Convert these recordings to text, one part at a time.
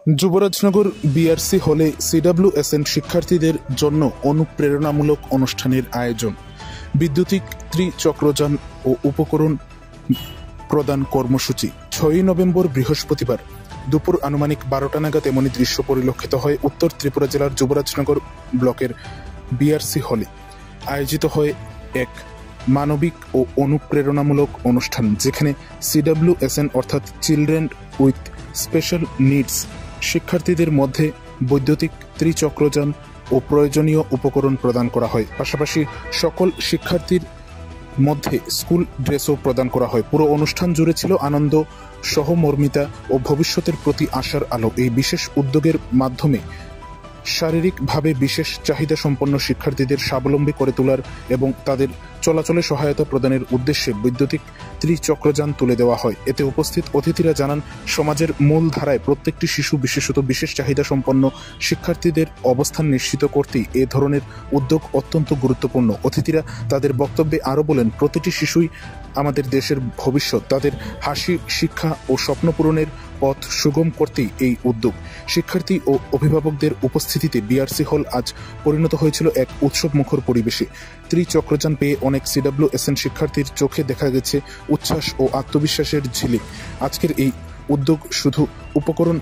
Jubarajnagar BRC হলে CWSN শিক্ষার্থীদের জন্য অনুপ্রেরণামূলক অনুষ্ঠানের আয়োজন, বৈদ্যুতিক ত্রিচক্রযান ও উপকরণ প্রদান কর্মসূচি। 6 নভেম্বর বৃহস্পতিবার দুপুর আনুমানিক 12টা নাগাদ এমনই দৃশ্য পরিলক্ষিত হয় উত্তর ত্রিপুরা জেলার যুবরাজনগর ব্লকের বিআরসি হলে। আয়োজিত হয় এক মানবিক ও অনুপ্রেরণামূলক অনুষ্ঠান, যেখানে সিডব্লিউএসএন অর্থাৎ চিলড্রেন উইথ স্পেশাল নিডস শিক্ষার্থীদের মধ্যে বৈদ্যুতিক ত্রিচক্রযান ও প্রয়োজনীয় উপকরণ প্রদান করা হয়। পাশাপাশি সকল শিক্ষার্থীর মধ্যে স্কুল ড্রেসও প্রদান করা হয়। পুরো অনুষ্ঠান জুড়ে ছিল আনন্দ, সহমর্মিতা ও ভবিষ্যতের প্রতি আশার আলো। এই বিশেষ উদ্যোগের মাধ্যমে শারীরিকভাবে বিশেষ চাহিদা সম্পন্ন শিক্ষার্থীদের স্বাবলম্বী করে তোলার এবং তাদের চলাচলে সহায়তা প্রদানের উদ্দেশ্যে বৈদ্যুতিক ত্রিচক্রযান তুলে দেওয়া হয়। এতে উপস্থিত অতিথিরা জানান, সমাজের মূল ধারায় প্রত্যেকটি শিশু, বিশেষত বিশেষ চাহিদা সম্পন্ন শিক্ষার্থীদের অবস্থান নিশ্চিত করতেই এ ধরনের উদ্যোগ অত্যন্ত গুরুত্বপূর্ণ। অতিথিরা তাদের বক্তব্যে আরও বলেন, প্রতিটি শিশুই আমাদের দেশের ভবিষ্যৎ। তাদের হাসি, শিক্ষা ও স্বপ্ন পূরণের পথ সুগম করতেই এই উদ্যোগ। শিক্ষার্থী ও অভিভাবকদের উপস্থিতিতে বিআরসি হল আজ পরিণত হয়েছিল এক উৎসবমুখর পরিবেশে। ত্রিচক্রযান পেয়ে অনেক সিডব্লিউএসএন শিক্ষার্থীর চোখে দেখা গেছে উচ্ছ্বাস ও আত্মবিশ্বাসের ঝিলিক। আজকের এই উদ্যোগ শুধু উপকরণ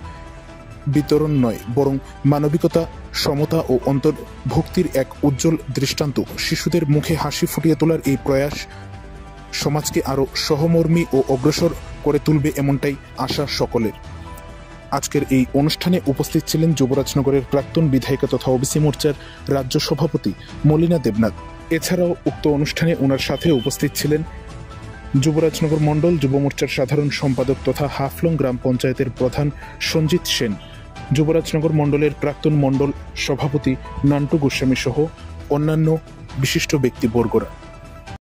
বিতরণ নয়, বরং মানবিকতা, সমতা ও অন্তর্ভুক্তির এক উজ্জ্বল দৃষ্টান্ত। শিশুদের মুখে হাসি ফুটিয়ে তোলার এই প্রয়াস সমাজকে আরও সহমর্মী ও অগ্রসর করে তুলবে, এমনটাই আশা সকলের। আজকের এই অনুষ্ঠানে উপস্থিত ছিলেন যুবরাজনগরের প্রাক্তন বিধায়িকা তথা ওবিসি মোর্চার রাজ্য সভাপতি মলিনা দেবনাথ। এছাড়াও উক্ত অনুষ্ঠানে ওনার সাথে উপস্থিত ছিলেন যুবরাজনগর মণ্ডল যুব মোর্চার সাধারণ সম্পাদক তথা হাফলং গ্রাম পঞ্চায়েতের প্রধান সঞ্জিত সেন, যুবরাজনগর মণ্ডলের প্রাক্তন মণ্ডল সভাপতি নান্টু গোস্বামী সহ অন্যান্য বিশিষ্ট ব্যক্তিবর্গরা।